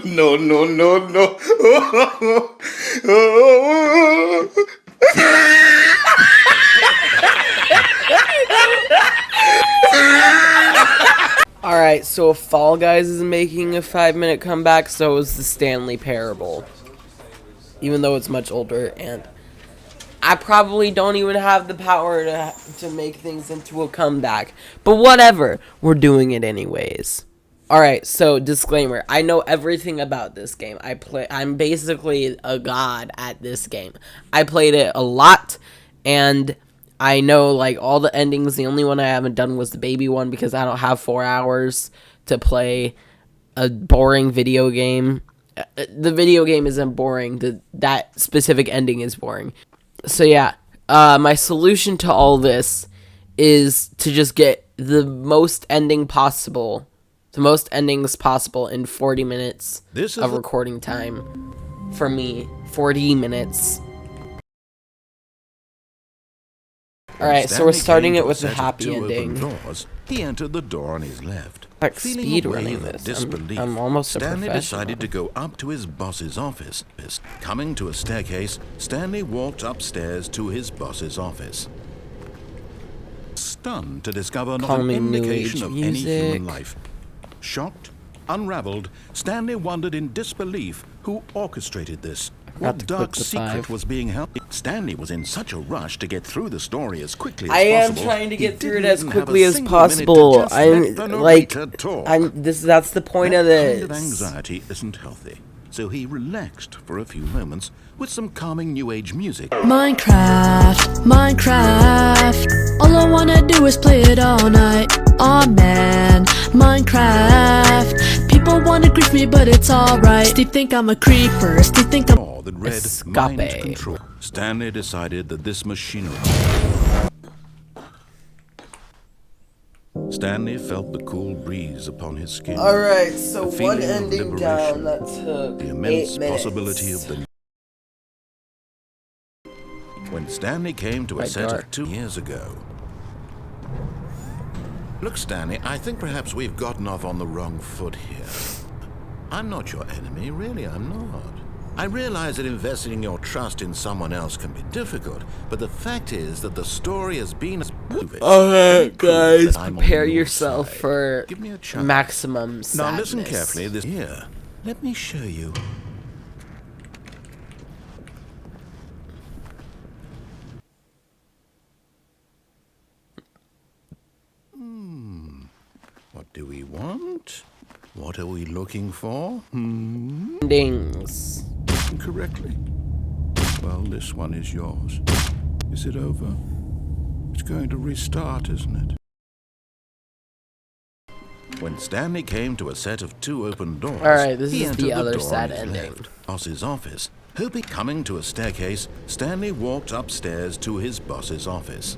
No, no, no, no. Alright, so Fall Guys is making a 5-minute comeback, so is the Stanley Parable. Even though it's much older, and I probably don't even have the power to make things into a comeback. But whatever, we're doing it anyways. Alright, so disclaimer, I know everything about this game. I'm basically a god at this game. I played it a lot, and I know like all the endings. The only one I haven't done was the baby one because I don't have 4 hours to play a boring video game. The video game isn't boring, that specific ending is boring. So yeah, my solution to all this is to just get the most endings possible in 40 minutes of recording time. For me, 40 minutes. Alright, so we're starting it with the happy ending. He entered the door on his left. Like speed running this. I'm almost a Stanley professional. decided to go up to his boss's office. Coming to a staircase, Stanley walked upstairs to his boss's office. Stunned to discover not an indication of any human life. Shocked, unraveled, Stanley wondered in disbelief who orchestrated this. What dark secret was being held? Stanley was in such a rush to get through the story as quickly as possible. I am trying to get through it as quickly as possible. That's the point of this. That kind of anxiety isn't healthy, so he relaxed for a few moments with some calming new age music. Minecraft, all I wanna do is play it all night. Aw man, Minecraft, people wanna grief me but it's alright. Steve think I'm a creeper, Steve think I'm that read mind control. Stanley decided that this machinery. Stanley felt the cool breeze upon his skin. Alright, so one ending down, that took the immense 8 minutes. Possibility of the. When Stanley came to a set of 2 years ago. Look, Stanley, I think perhaps we've gotten off on the wrong foot here. I'm not your enemy, really, I'm not. I realize that investing your trust in someone else can be difficult, but the fact is that the story has been... Alright, guys, prepare yourself for maximum sadness. Now listen carefully, this here. Let me show you. What do we want? What are we looking for? Endings. Listen correctly. Well, this one is yours. Is it over? It's going to restart, isn't it? When Stanley came to a set of 2 open doors, alright, this he is entered the other door sad on his ending. left, boss's office. Coming to a staircase, Stanley walked upstairs to his boss's office.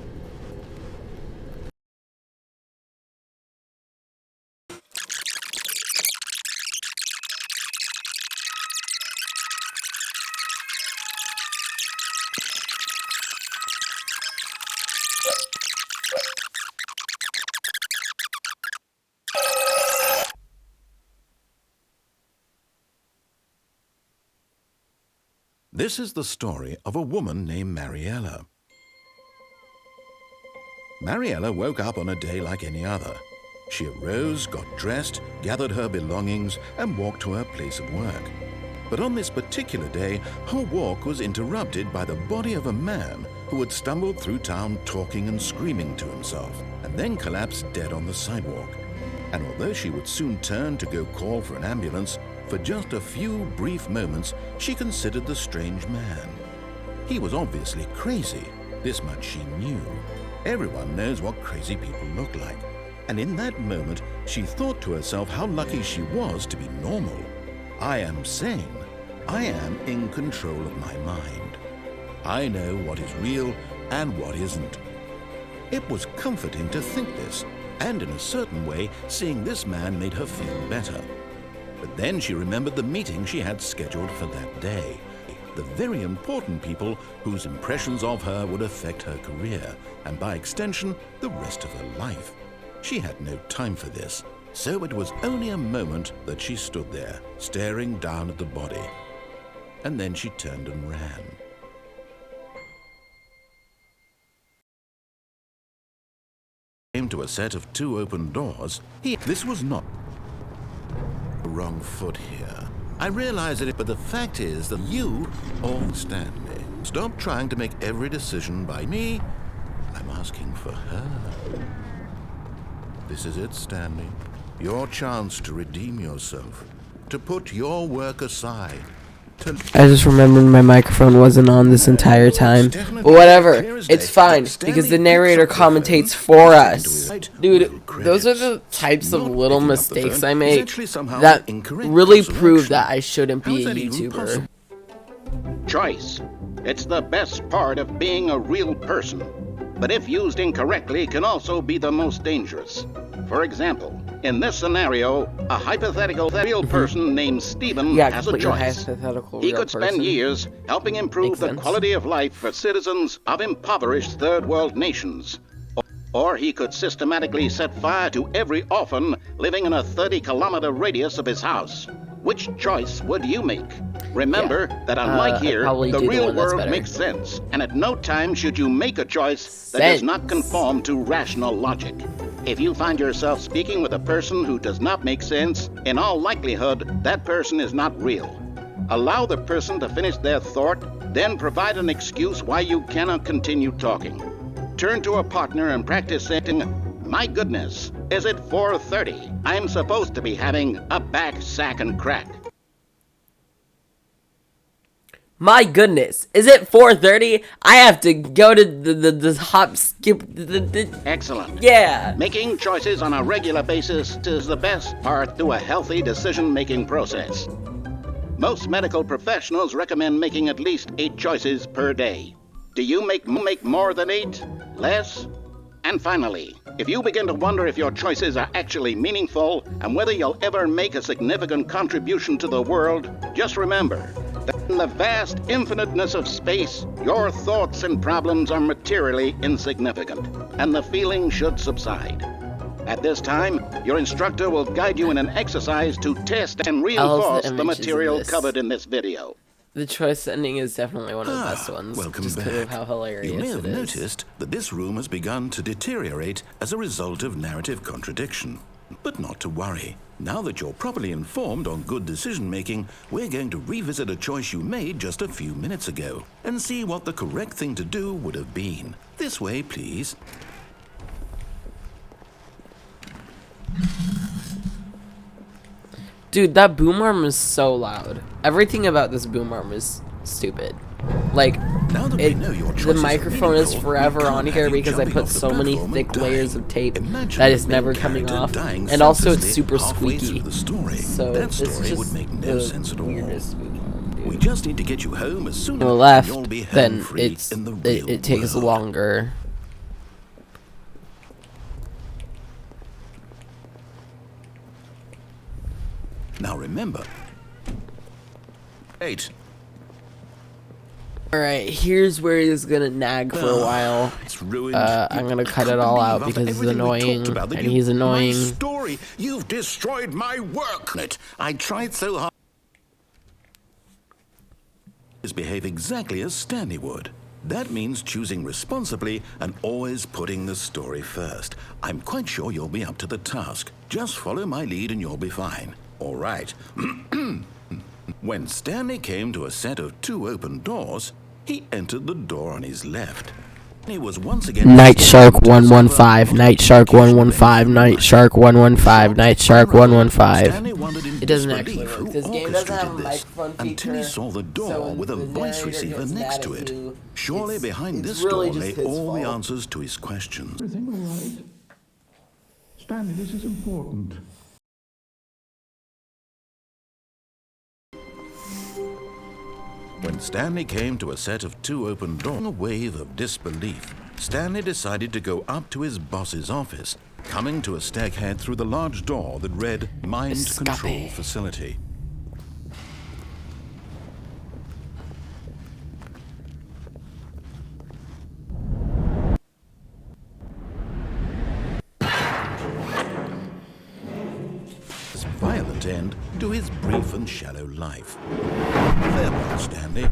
This is the story of a woman named Mariella. Mariella woke up on a day like any other. She arose, got dressed, gathered her belongings, and walked to her place of work. But on this particular day, her walk was interrupted by the body of a man who had stumbled through town talking and screaming to himself, and then collapsed dead on the sidewalk. And although she would soon turn to go call for an ambulance, for just a few brief moments, she considered the strange man. He was obviously crazy. This much she knew. Everyone knows what crazy people look like. And in that moment, she thought to herself how lucky she was to be normal. I am sane. I am in control of my mind. I know what is real and what isn't. It was comforting to think this, and in a certain way, seeing this man made her feel better. But then she remembered the meeting she had scheduled for that day. The very important people whose impressions of her would affect her career, and by extension, the rest of her life. She had no time for this. So it was only a moment that she stood there, staring down at the body. And then she turned and ran. Came to a set of 2 open doors. This was not the wrong foot here. I realize it, but the fact is that you all Stanley. Stop trying to make every decision by me. I'm asking for her. This is it, Stanley. Your chance to redeem yourself, to put your work aside. I just remembered my microphone wasn't on this entire time. But whatever, it's fine, because the narrator commentates for us. Dude, those are the types of little mistakes I make that really prove that I shouldn't be a YouTuber. Choice. It's the best part of being a real person. But if used incorrectly, can also be the most dangerous. For example, in this scenario, a hypothetical real person named Stephen has a choice. He could spend years helping improve the quality of life for citizens of impoverished third world nations. Or he could systematically set fire to every orphan living in a 30-kilometer radius of his house. Which choice would you make? Remember that unlike here, the real world makes sense, and at no time should you make a choice that does not conform to rational logic. If you find yourself speaking with a person who does not make sense, in all likelihood, that person is not real. Allow the person to finish their thought, then provide an excuse why you cannot continue talking. Turn to a partner and practice saying, "My goodness, is it 4:30? I'm supposed to be having a back, sack, and crack." My goodness, is it 4:30? I have to go to the hop skip. Excellent. Yeah. Making choices on a regular basis is the best part to a healthy decision-making process. Most medical professionals recommend making at least 8 choices per day. Do you make more than 8? Less? And finally, if you begin to wonder if your choices are actually meaningful and whether you'll ever make a significant contribution to the world, just remember that in the vast infiniteness of space, your thoughts and problems are materially insignificant, and the feeling should subside. At this time, your instructor will guide you in an exercise to test and reinforce the material covered in this video. The choice ending is definitely one of the best ones. Welcome just back. because of how hilarious you may have it is. noticed that this room has begun to deteriorate as a result of narrative contradiction. But not to worry. Now that you're properly informed on good decision-making, we're going to revisit a choice you made just a few minutes ago and see what the correct thing to do would have been. This way, please. Dude, that boom arm is so loud. Everything about this boom arm is stupid. Like, the microphone is forever on here because I put so many thick layers of tape that is never coming off. And also it's super squeaky. So it's just the weirdest boom arm, dude. We just need to get you home as soon On the as left, you'll be then home-free in the real it takes world. longer. Now remember, 8. Alright, here's where he's gonna nag for a while. It's ruined. I'm gonna cut it all out because it's annoying, and he's annoying. My story, you've destroyed my work. I tried so hard. Behave exactly as Stanley would. That means choosing responsibly and always putting the story first. I'm quite sure you'll be up to the task. Just follow my lead and you'll be fine. All right. When Stanley came to a set of 2 open doors, he entered the door on his left. He was once again Night Shark 115, Night Shark 115, Night Shark 115, Night Shark 115. It doesn't actually work. This game doesn't have a microphone feature. Until he saw the door with a voice receiver next to it. Surely behind this door lay all the answers to his questions. Everything all right? Stanley, this is important. When Stanley came to a set of 2 open doors, a wave of disbelief, Stanley decided to go up to his boss's office, coming to a stairhead through the large door that read Mind Control Facility. end to his brief and shallow life. Farewell, Stanley.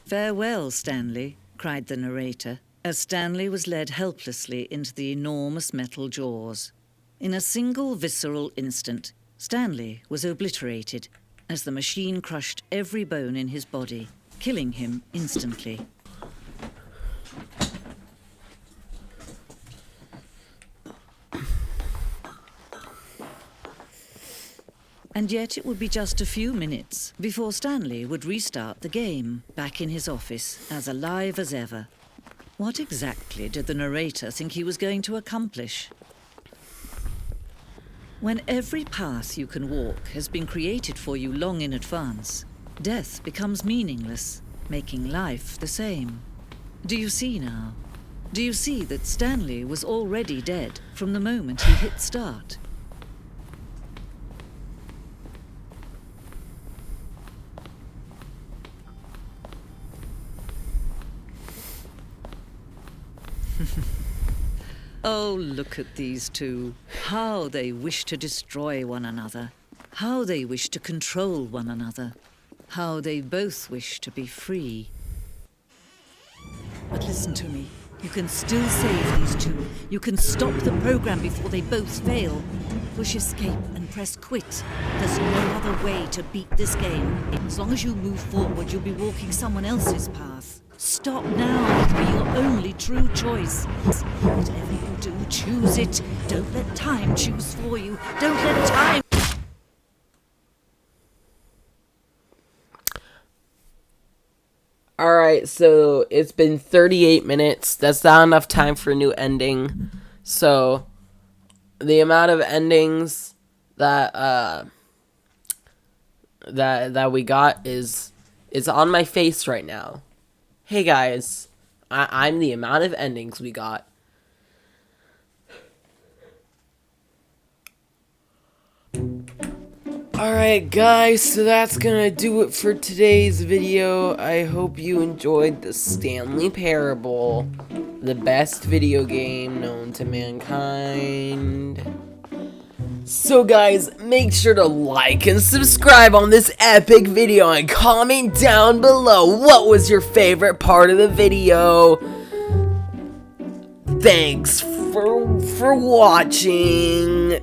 "Farewell, Stanley," cried the narrator, as Stanley was led helplessly into the enormous metal jaws. In a single visceral instant, Stanley was obliterated as the machine crushed every bone in his body, killing him instantly. And yet it would be just a few minutes before Stanley would restart the game, back in his office, as alive as ever. What exactly did the narrator think he was going to accomplish? When every path you can walk has been created for you long in advance, death becomes meaningless, making life the same. Do you see now? Do you see that Stanley was already dead from the moment he hit start? Oh, look at these two. How they wish to destroy one another. How they wish to control one another. How they both wish to be free. But listen to me. You can still save these two. You can stop the program before they both fail. Push escape and press quit. There's no other way to beat this game. As long as you move forward, you'll be walking someone else's path. Stop now. It'll be your only true choice. Whatever you do, choose it. Don't let time choose for you. Don't let time... Alright, so it's been 38 minutes. That's not enough time for a new ending. So, the amount of endings that that we got is on my face right now. Hey guys, I'm the amount of endings we got. Alright guys, so that's gonna do it for today's video. I hope you enjoyed the Stanley Parable, the best video game known to mankind. So guys, make sure to like and subscribe on this epic video and comment down below what was your favorite part of the video. Thanks for watching.